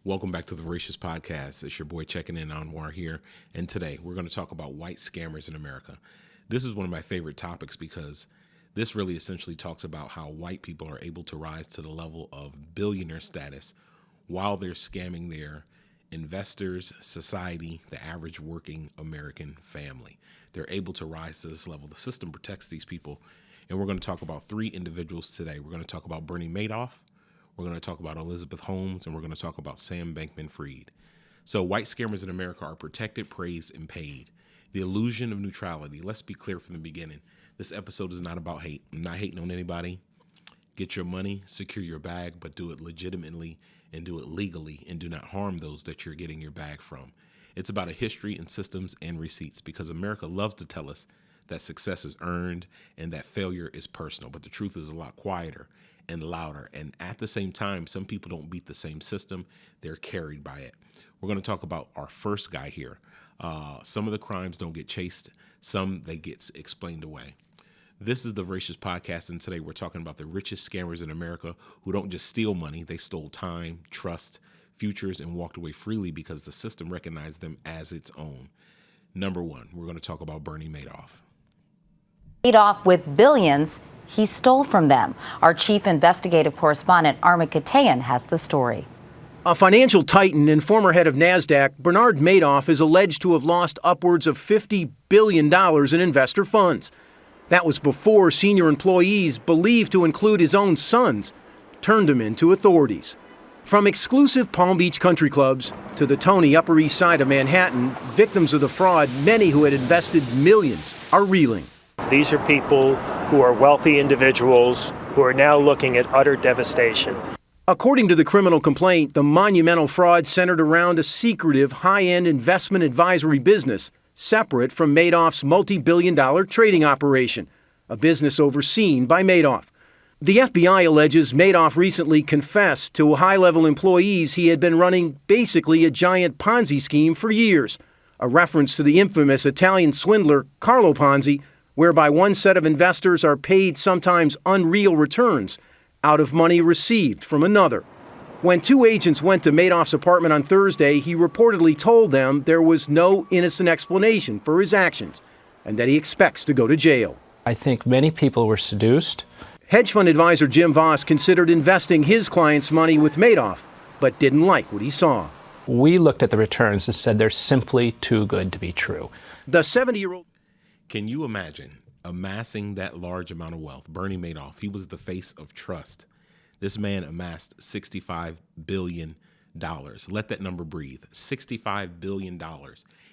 Welcome back to the Veracious Podcast. It's your boy checking in, Anwar here. And today we're going to talk about white scammers in America. This is one of my favorite topics because this really essentially talks about how white people are able to rise to the level of billionaire status while they're scamming their investors, society, the average working American family. They're able to rise to this level. The system protects these people. And we're going to talk about three individuals today. We're going to talk about Bernie Madoff. We're going to talk about Elizabeth Holmes, and we're going to talk about Sam Bankman-Fried. So white scammers in America are protected, praised, and paid. The illusion of neutrality. Let's be clear from the beginning. This episode is not about hate. I'm not hating on anybody. Get your money, secure your bag, but do it legitimately and do it legally, and do not harm those that you're getting your bag from. It's about a history and systems and receipts, because America loves to tell us that success is earned and that failure is personal. But the truth is a lot quieter and louder. And at the same time, some people don't beat the same system. They're carried by it. We're going to talk about our first guy here. Some of the crimes don't get chased. Some they get explained away. This is the Veracious Podcast, and today we're talking about the richest scammers in America who don't just steal money. They stole time, trust, futures, and walked away freely because the system recognized them as its own. Number one, we're going to talk about Bernie Madoff. Madoff with billions he stole from them. Our chief investigative correspondent, Armin Katayan, has the story. A financial titan and former head of NASDAQ, Bernard Madoff is alleged to have lost upwards of $50 billion in investor funds. That was before senior employees, believed to include his own sons, turned him into authorities. From exclusive Palm Beach country clubs to the Tony Upper East Side of Manhattan, victims of the fraud, many who had invested millions, are reeling. These are people who are wealthy individuals who are now looking at utter devastation. According to the criminal complaint, the monumental fraud centered around a secretive, high-end investment advisory business, separate from Madoff's multi-billion-dollar trading operation, a business overseen by Madoff. The FBI alleges Madoff recently confessed to high-level employees he had been running basically a giant Ponzi scheme for years, a reference to the infamous Italian swindler Carlo Ponzi, whereby one set of investors are paid sometimes unreal returns out of money received from another. When two agents went to Madoff's apartment on Thursday, he reportedly told them there was no innocent explanation for his actions and that he expects to go to jail. I think many people were seduced. Hedge fund advisor Jim Voss considered investing his clients' money with Madoff, but didn't like what he saw. We looked at the returns and said they're simply too good to be true. The 70-year-old... Can you imagine amassing that large amount of wealth? Bernie Madoff, he was the face of trust. This man amassed $65 billion. Let that number breathe. $65 billion.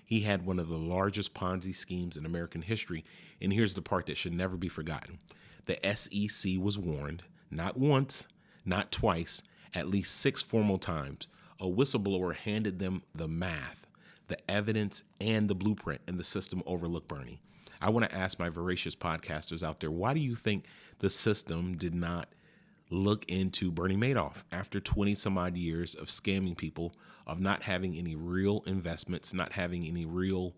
He had one of the largest Ponzi schemes in American history. And here's the part that should never be forgotten. The SEC was warned, not once, not twice, at least 6 formal times. A whistleblower handed them the math, the evidence, and the blueprint, and the system overlooked Bernie. I want to ask my Veracious podcasters out there, why do you think the system did not look into Bernie Madoff after 20 some odd years of scamming people, of not having any real investments, not having any real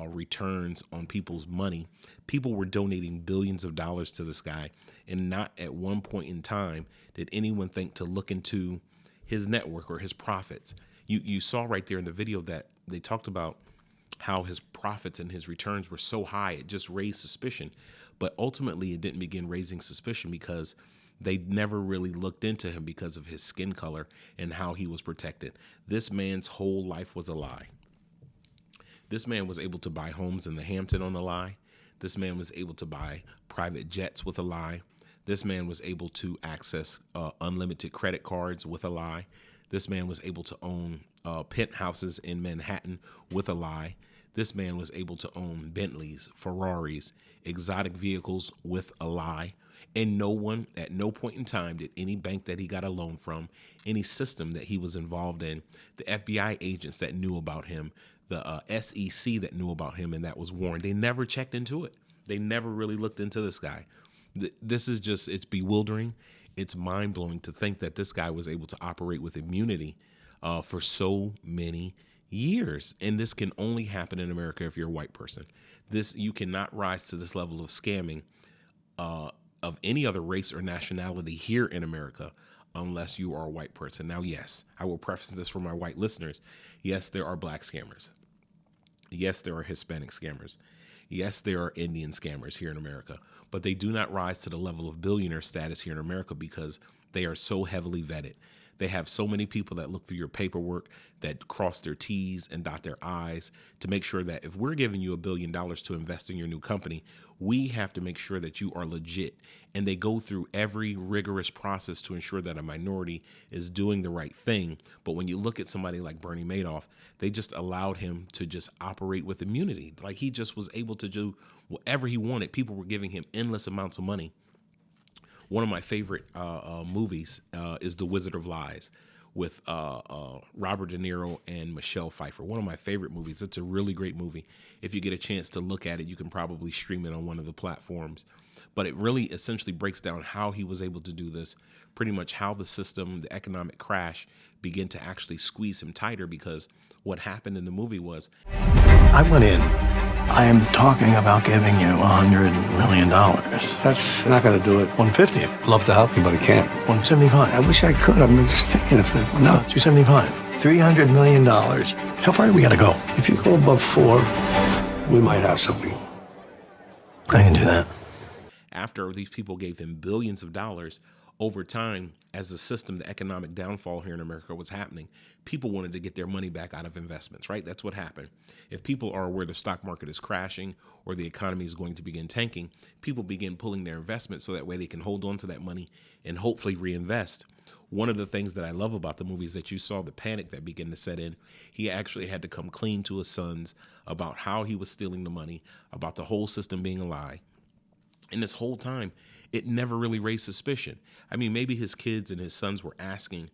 returns on people's money? People were donating billions of dollars to this guy, and not at one point in time did anyone think to look into his network or his profits. You saw right there in the video that they talked about how his profits and his returns were so high, it just raised suspicion. But ultimately, it didn't begin raising suspicion because they never really looked into him because of his skin color and how he was protected. This man's whole life was a lie. This man was able to buy homes in the Hampton on a lie. This man was able to buy private jets with a lie. This man was able to access unlimited credit cards with a lie. This man was able to own penthouses in Manhattan with a lie. This man was able to own Bentleys, Ferraris, exotic vehicles with a lie. And no one, at no point in time, did any bank that he got a loan from, any system that he was involved in, the FBI agents that knew about him, the SEC that knew about him and that was warned, they never checked into it. They never really looked into this guy. This is just, it's bewildering. It's mind-blowing to think that this guy was able to operate with immunity for so many years. And this can only happen in America if you're a white person. You cannot rise to this level of scamming of any other race or nationality here in America unless you are a white person. Now, yes, I will preface this for my white listeners. Yes, there are black scammers. Yes, there are Hispanic scammers. Yes, there are Indian scammers here in America, but they do not rise to the level of billionaire status here in America because they are so heavily vetted. They have so many people that look through your paperwork, that cross their T's and dot their I's to make sure that if we're giving you $1 billion to invest in your new company, we have to make sure that you are legit. And they go through every rigorous process to ensure that a minority is doing the right thing. But when you look at somebody like Bernie Madoff, they just allowed him to just operate with immunity. Like he just was able to do whatever he wanted. People were giving him endless amounts of money. One of my favorite movies is The Wizard of Lies with Robert De Niro and Michelle Pfeiffer. One of my favorite movies. It's a really great movie. If you get a chance to look at it, you can probably stream it on one of the platforms. But it really essentially breaks down how he was able to do this, pretty much how the system, the economic crash, began to actually squeeze him tighter, because what happened in the movie was... I went in. I am talking about giving you $100 million. That's not going to do it. 150. Love to help you, but I can't. 175. I wish I could. I'm just thinking if it... No, 275. $300 million. How far do we got to go? If you go above 4, we might have something. I can do that. After these people gave him billions of dollars, over time, as the system, the economic downfall here in America was happening, people wanted to get their money back out of investments, right? That's what happened. If people are aware the stock market is crashing or the economy is going to begin tanking, people begin pulling their investments so that way they can hold on to that money and hopefully reinvest. One of the things that I love about the movie is that you saw the panic that began to set in. He actually had to come clean to his sons about how he was stealing the money, about the whole system being a lie. And this whole time, it never really raised suspicion. I mean, maybe his kids and his sons were asking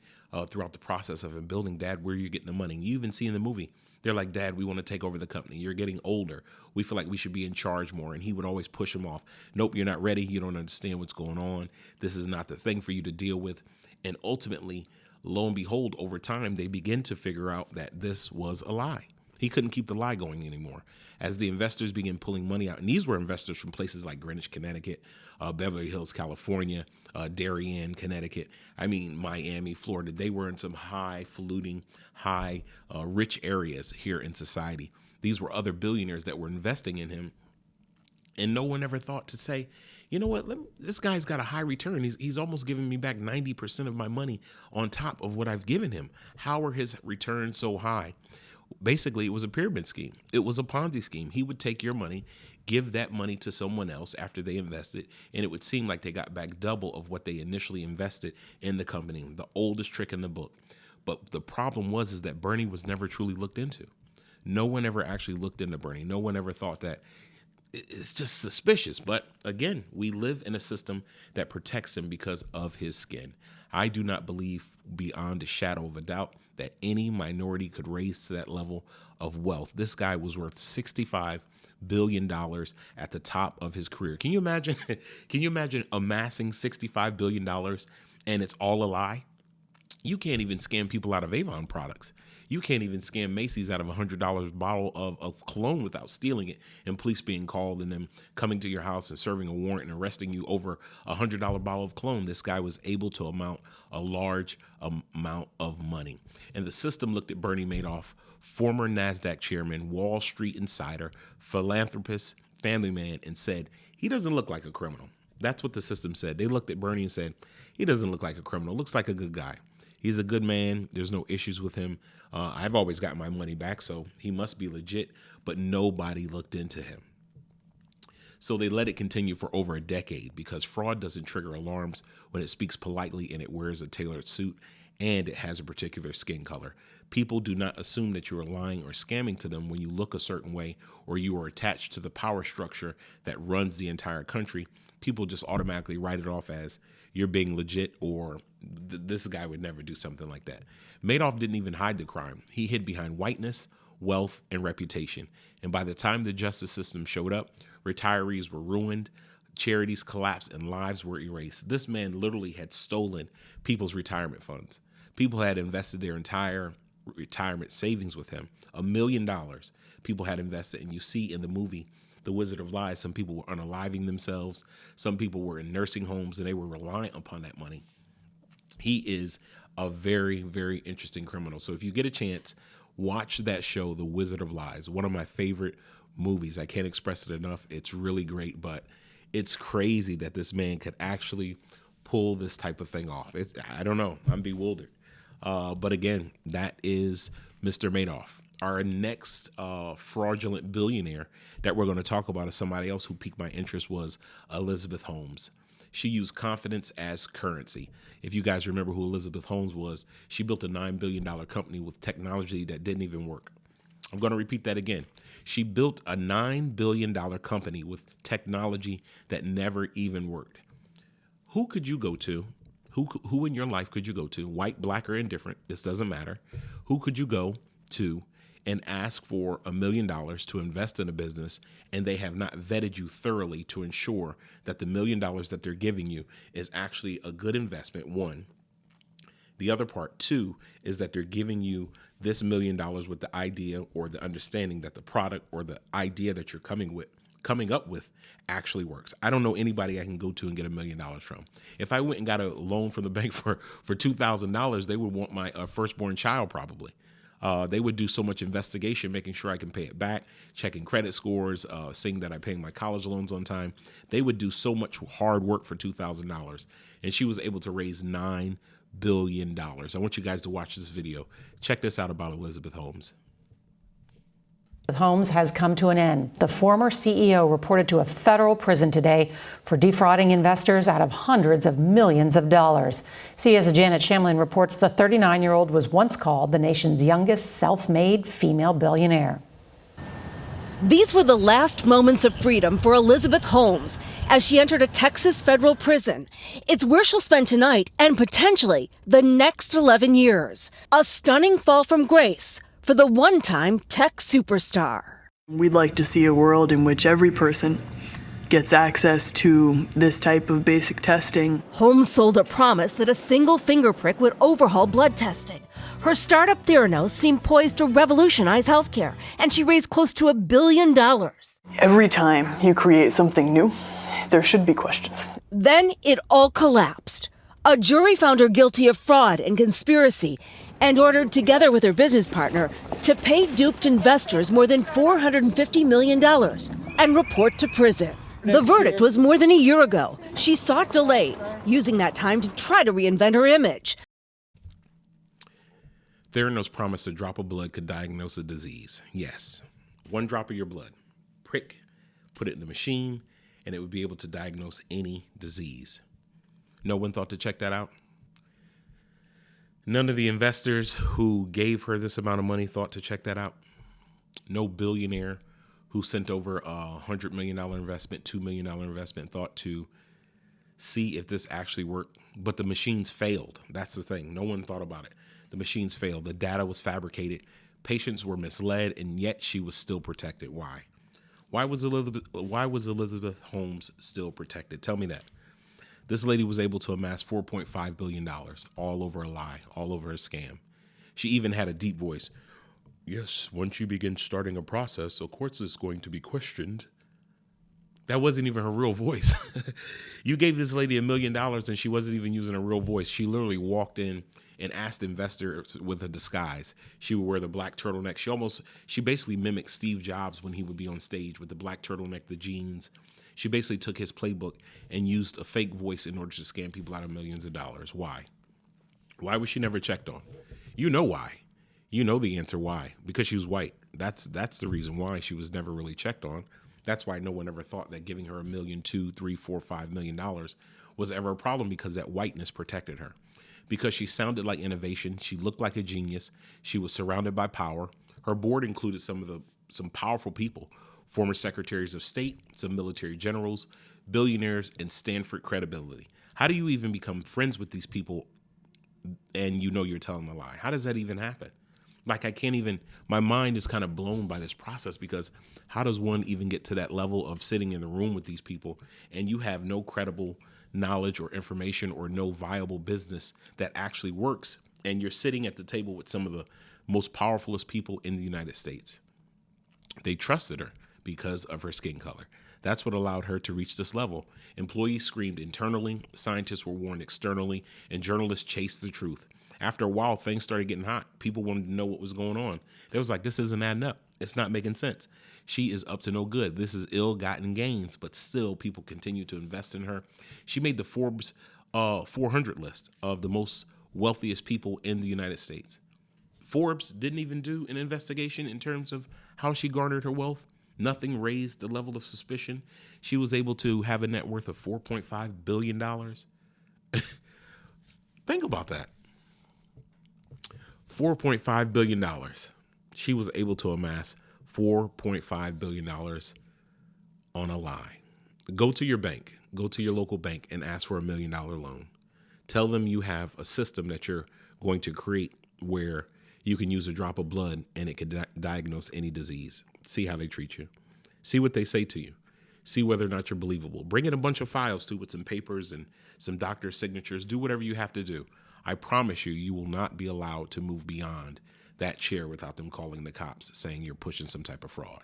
throughout the process of him building, Dad, where are you getting the money? And you even see in the movie, they're like, Dad, we want to take over the company. You're getting older. We feel like we should be in charge more. And he would always push him off. Nope, you're not ready. You don't understand what's going on. This is not the thing for you to deal with. And ultimately, lo and behold, over time, they begin to figure out that this was a lie. He couldn't keep the lie going anymore. As the investors began pulling money out, and these were investors from places like Greenwich, Connecticut, Beverly Hills, California, Darien, Connecticut, Miami, Florida. They were in some highfalutin, rich areas here in society. These were other billionaires that were investing in him. And no one ever thought to say, you know what, this guy's got a high return. He's almost giving me back 90% of my money on top of what I've given him. How are his returns so high? Basically, it was a pyramid scheme. It was a Ponzi scheme. He would take your money, give that money to someone else after they invested, and it would seem like they got back double of what they initially invested in the company. The oldest trick in the book. But the problem is that Bernie was never truly looked into. No one ever actually looked into Bernie. No one ever thought that. It's just suspicious. But again, we live in a system that protects him because of his skin. I do not believe beyond a shadow of a doubt that any minority could raise to that level of wealth. This guy was worth $65 billion at the top of his career. Can you imagine? Can you imagine amassing $65 billion and it's all a lie? You can't even scam people out of Avon products. You can't even scam Macy's out of $100 bottle of cologne without stealing it and police being called and them coming to your house and serving a warrant and arresting you over $100 bottle of cologne. This guy was able to amount a large amount of money. And the system looked at Bernie Madoff, former NASDAQ chairman, Wall Street insider, philanthropist, family man, and said, he doesn't look like a criminal. That's what the system said. They looked at Bernie and said, he doesn't look like a criminal. Looks like a good guy. He's a good man. There's no issues with him. I've always got my money back, so he must be legit, but nobody looked into him. So they let it continue for over a decade because fraud doesn't trigger alarms when it speaks politely and it wears a tailored suit and it has a particular skin color. People do not assume that you are lying or scamming to them when you look a certain way or you are attached to the power structure that runs the entire country. People just automatically write it off as you're being legit or this guy would never do something like that. Madoff didn't even hide the crime. He hid behind whiteness, wealth, and reputation. And by the time the justice system showed up, retirees were ruined, charities collapsed, and lives were erased. This man literally had stolen people's retirement funds. People had invested their entire retirement savings with him. $1 million people had invested. And you see in the movie, The Wizard of Lies, some people were unaliving themselves. Some people were in nursing homes and they were reliant upon that money. He is a very, very interesting criminal. So if you get a chance, watch that show, The Wizard of Lies. One of my favorite movies. I can't express it enough. It's really great, but it's crazy that this man could actually pull this type of thing off. I don't know. I'm bewildered. But again, that is Mr. Madoff. Our next fraudulent billionaire that we're going to talk about is somebody else who piqued my interest was Elizabeth Holmes. She used confidence as currency. If you guys remember who Elizabeth Holmes was, she built a $9 billion company with technology that didn't even work. I'm going to repeat that again. She built a $9 billion company with technology that never even worked. Who could you go to? Who in your life could you go to? White, black, or indifferent? This doesn't matter. Who could you go to and ask for $1 million to invest in a business, and they have not vetted you thoroughly to ensure that the $1 million that they're giving you is actually a good investment? One. The other part, two, is that they're giving you this $1 million with the idea or the understanding that the product or the idea that you're coming up with actually works. I don't know anybody I can go to and get $1 million from. If I went and got a loan from the bank for $2,000, they would want my firstborn child probably. They would do so much investigation, making sure I can pay it back, checking credit scores, seeing that I'm paying my college loans on time. They would do so much hard work for $2,000. And she was able to raise $9 billion. I want you guys to watch this video. Check this out about Elizabeth Holmes. Holmes has come to an end. The former CEO reported to a federal prison today for defrauding investors out of hundreds of millions of dollars. CBS's Janet Shamlin reports the 39-year-old was once called the nation's youngest self-made female billionaire. These were the last moments of freedom for Elizabeth Holmes as she entered a Texas federal prison. It's where she'll spend tonight and potentially the next 11 years. A stunning fall from grace for the one-time tech superstar. We'd like to see a world in which every person gets access to this type of basic testing. Holmes sold a promise that a single finger prick would overhaul blood testing. Her startup Theranos seemed poised to revolutionize healthcare, and she raised close to $1 billion. Every time you create something new, there should be questions. Then it all collapsed. A jury found her guilty of fraud and conspiracy and ordered, together with her business partner, to pay duped investors more than $450 million and report to prison. The verdict was more than a year ago. She sought delays, using that time to try to reinvent her image. Theranos promised a drop of blood could diagnose a disease. Yes, one drop of your blood, prick, put it in the machine, and it would be able to diagnose any disease. No one thought to check that out. None of the investors who gave her this amount of money thought to check that out. No billionaire who sent over a $100 million investment, $2 million investment, thought to see if this actually worked. But the machines failed. That's the thing. No one thought about it. The machines failed. The data was fabricated. Patients were misled, and yet she was still protected. Why? Why was Elizabeth Holmes still protected? Tell me that. This lady was able to amass $4.5 billion all over a lie, all over a scam. She even had a deep voice. Yes, once you begin starting a process, of course it's going to be questioned. That wasn't even her real voice. You gave this lady $1 million and she wasn't even using a real voice. She literally walked in and asked investors with a disguise. She would wear the black turtleneck. She basically mimicked Steve Jobs when he would be on stage with the black turtleneck, the jeans. She basically took his playbook and used a fake voice in order to scam people out of millions of dollars. Why? Why was she never checked on? You know why. You know the answer why. Because she was white. That's the reason why she was never really checked on. That's why no one ever thought that giving her $1 million, $2, $3, $4, $5 million was ever a problem, because that whiteness protected her. Because she sounded like innovation. She looked like a genius. She was surrounded by power. Her board included some powerful people. Former secretaries of state, some military generals, billionaires, and Stanford credibility. How do you even become friends with these people and you know you're telling a lie? How does that even happen? Like, my mind is kind of blown by this process, because how does one even get to that level of sitting in the room with these people and you have no credible knowledge or information or no viable business that actually works, and you're sitting at the table with some of the most powerfulest people in the United States? They trusted her because of her skin color. That's what allowed her to reach this level. Employees screamed internally, scientists were warned externally, and journalists chased the truth. After a while, things started getting hot. People wanted to know what was going on. They was like, this isn't adding up. It's not making sense. She is up to no good. This is ill-gotten gains, but still people continue to invest in her. She made the Forbes 400 list of the most wealthiest people in the United States. Forbes didn't even do an investigation in terms of how she garnered her wealth. Nothing raised the level of suspicion. She was able to have a net worth of $4.5 billion. Think about that. $4.5 billion. She was able to amass $4.5 billion on a lie. Go to your bank, go to your local bank and ask for $1 million loan. Tell them you have a system that you're going to create where you can use a drop of blood and it can diagnose any disease. See how they treat you. See what they say to you. See whether or not you're believable. Bring in a bunch of files too with some papers and some doctor's signatures. Do whatever you have to do. I promise you, you will not be allowed to move beyond that chair without them calling the cops saying you're pushing some type of fraud.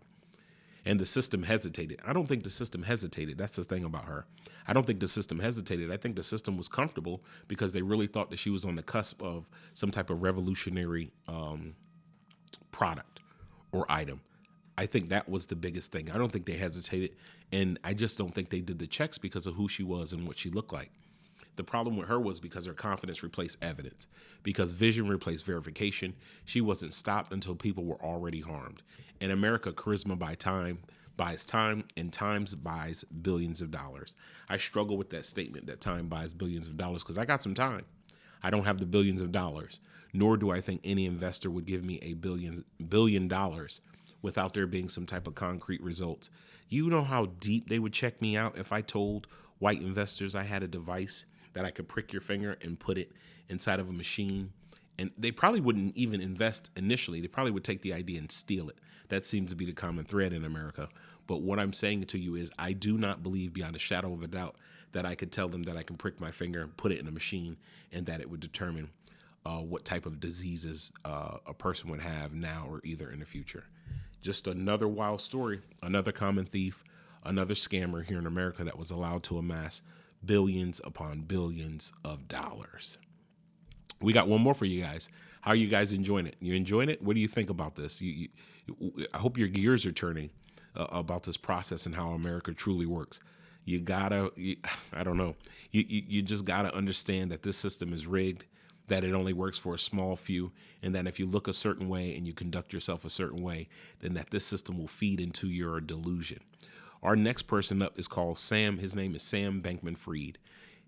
And the system hesitated. I don't think the system hesitated. That's the thing about her. I don't think the system hesitated. I think the system was comfortable because they really thought that she was on the cusp of some type of revolutionary product or item. I think that was the biggest thing. I don't think they hesitated. And I just don't think they did the checks because of who she was and what she looked like. The problem with her was because her confidence replaced evidence, because vision replaced verification. She wasn't stopped until people were already harmed. In America, charisma buys time, and time buys billions of dollars. I struggle with that statement that time buys billions of dollars because I got some time. I don't have the billions of dollars, nor do I think any investor would give me $1 billion without there being some type of concrete results. You know how deep they would check me out if I told white investors I had a device that I could prick your finger and put it inside of a machine. And they probably wouldn't even invest initially. They probably would take the idea and steal it. That seems to be the common thread in America. But what I'm saying to you is I do not believe beyond a shadow of a doubt that I could tell them that I can prick my finger and put it in a machine and that it would determine what type of diseases a person would have now or either in the future. Just another wild story, another common thief, another scammer here in America that was allowed to amass billions upon billions of dollars. We got one more for you guys. How are you guys enjoying it? You enjoying it? What do you think about this? I hope your gears are turning about this process and how America truly works. You just gotta understand that this system is rigged, that it only works for a small few, and that if you look a certain way and you conduct yourself a certain way, then that this system will feed into your delusion. Our next person up is called Sam. His name is Sam Bankman-Fried.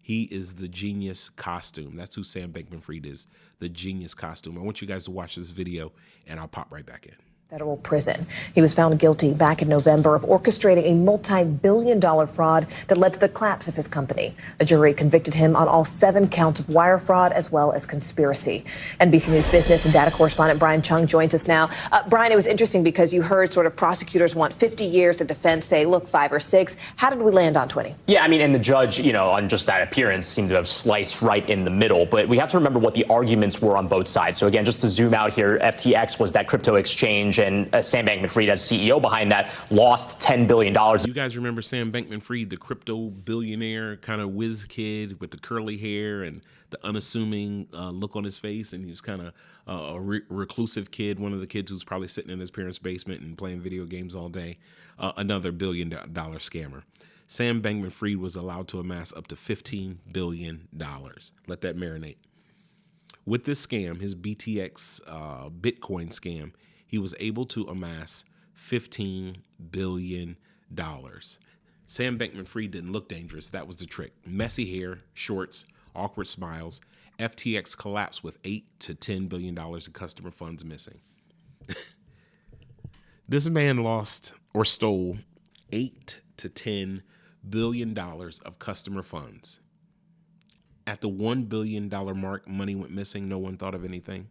He is the genius costume. That's who Sam Bankman-Fried is, the genius costume. I want you guys to watch this video, and I'll pop right back in. Federal prison. He was found guilty back in November of orchestrating a multi-billion-dollar fraud that led to the collapse of his company. A jury convicted him on all 7 counts of wire fraud as well as conspiracy. NBC News business and data correspondent Brian Chung joins us now. Brian, it was interesting because you heard sort of prosecutors want 50 years. The defense say, look, 5 or 6. How did we land on 20? Yeah, I mean, and the judge, on just that appearance seemed to have sliced right in the middle. But we have to remember what the arguments were on both sides. So again, just to zoom out here, FTX was that crypto exchange, and Sam Bankman-Fried, as CEO behind that, lost $10 billion. You guys remember Sam Bankman-Fried, the crypto billionaire kind of whiz kid with the curly hair and the unassuming look on his face, and he was kind of a reclusive kid, one of the kids who's probably sitting in his parents' basement and playing video games all day. Another $1 billion scammer. Sam Bankman-Fried was allowed to amass up to $15 billion. Let that marinate. With this scam, his BTX Bitcoin scam, he was able to amass $15 billion. Sam Bankman-Fried didn't look dangerous. That was the trick. Messy hair, shorts, awkward smiles. FTX collapsed with $8 to $10 billion in customer funds missing. This man lost or stole $8 to $10 billion of customer funds. At the $1 billion mark, money went missing. No one thought of anything.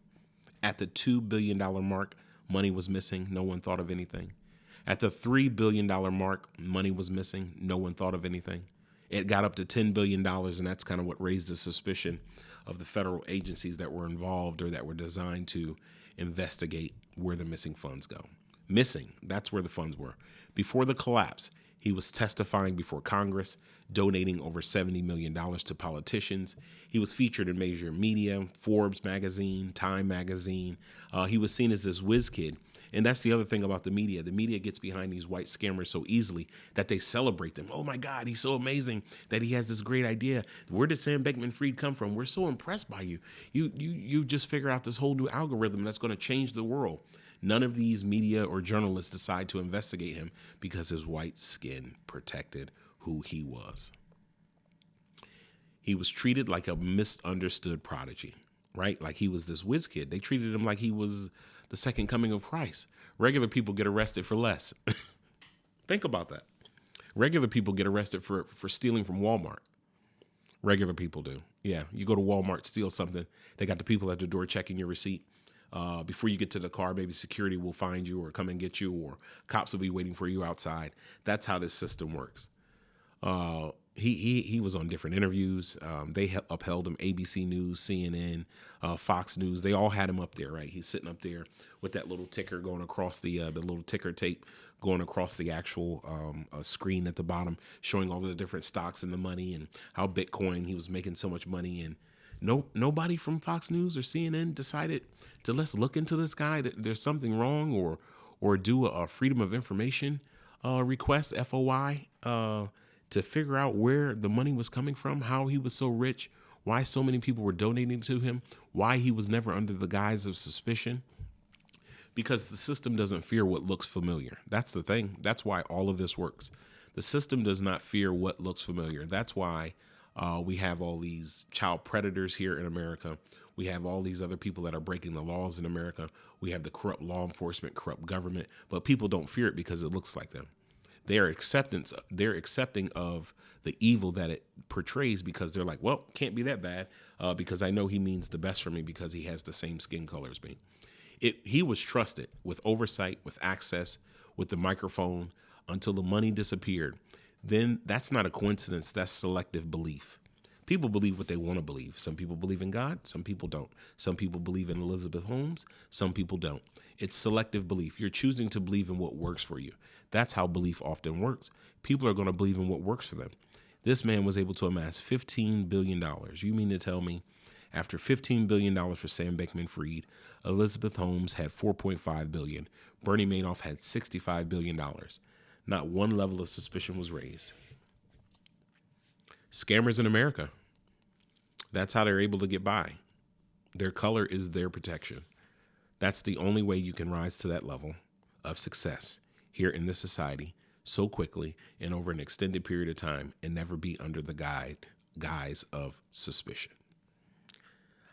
At the $2 billion mark, money was missing. No one thought of anything. At the $3 billion mark, money was missing. No one thought of anything. It got up to $10 billion, and that's kind of what raised the suspicion of the federal agencies that were involved or that were designed to investigate where the missing funds go. Missing, that's where the funds were. Before the collapse, He was testifying before Congress, donating over $70 million to politicians. He was featured in major media, Forbes magazine, Time magazine. He was seen as this whiz kid. And that's the other thing about the media. The media gets behind these white scammers so easily that they celebrate them. Oh my God, he's so amazing that he has this great idea. Where did Sam Bankman-Fried come from? We're so impressed by you. You just figure out this whole new algorithm that's going to change the world. None of these media or journalists decide to investigate him because his white skin protected who he was. He was treated like a misunderstood prodigy, right? Like he was this whiz kid. They treated him like he was the second coming of Christ. Regular people get arrested for less. Think about that. Regular people get arrested for stealing from Walmart. Regular people do. Yeah, you go to Walmart, steal something. They got the people at the door checking your receipt. Before you get to the car, maybe security will find you or come and get you, or cops will be waiting for you outside. That's how this system works. He was on different interviews. They upheld him. ABC News, CNN, Fox News. They all had him up there, right? He's sitting up there with that little ticker going across the little ticker tape going across the actual screen at the bottom, showing all the different stocks and the money and how Bitcoin, he was making so much money. And nobody from Fox News or CNN decided to let's look into this guy. That there's something wrong, or do a Freedom of Information request, FOI, to figure out where the money was coming from, how he was so rich, why so many people were donating to him, why he was never under the guise of suspicion. Because the system doesn't fear what looks familiar. That's the thing. That's why all of this works. The system does not fear what looks familiar. That's why we have all these child predators here in America. We have all these other people that are breaking the laws in America. We have the corrupt law enforcement, corrupt government, but people don't fear it because it looks like them. They're accepting of the evil that it portrays because they're like, well, can't be that bad because I know he means the best for me because he has the same skin color as me. He was trusted with oversight, with access, with the microphone until the money disappeared. Then that's not a coincidence. That's selective belief. People believe what they want to believe. Some people believe in God. Some people don't. Some people believe in Elizabeth Holmes. Some people don't. It's selective belief. You're choosing to believe in what works for you. That's how belief often works. People are going to believe in what works for them. This man was able to amass $15 billion. You mean to tell me after $15 billion for Sam Bankman-Fried, Elizabeth Holmes had $4.5 billion. Bernie Madoff had $65 billion. Not one level of suspicion was raised. Scammers in America. That's how they're able to get by. Their color is their protection. That's the only way you can rise to that level of success here in this society so quickly and over an extended period of time and never be under the guise of suspicion.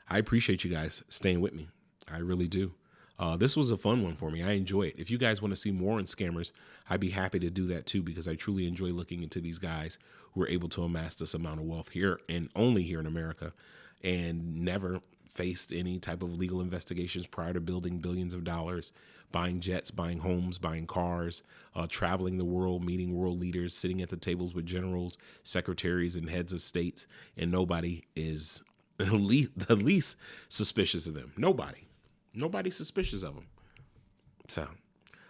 I appreciate you guys staying with me. I really do. This was a fun one for me. I enjoy it. If you guys want to see more on scammers, I'd be happy to do that too, because I truly enjoy looking into these guys who are able to amass this amount of wealth here and only here in America and never faced any type of legal investigations prior to building billions of dollars, buying jets, buying homes, buying cars, traveling the world, meeting world leaders, sitting at the tables with generals, secretaries, and heads of states, and nobody is the least suspicious of them. Nobody's suspicious of them. So,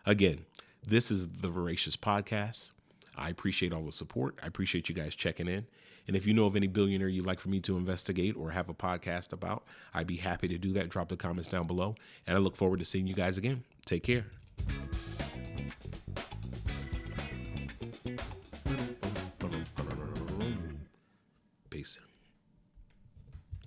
again, this is the Veracious Podcast. I appreciate all the support. I appreciate you guys checking in. And if you know of any billionaire you'd like for me to investigate or have a podcast about, I'd be happy to do that. Drop the comments down below. And I look forward to seeing you guys again. Take care.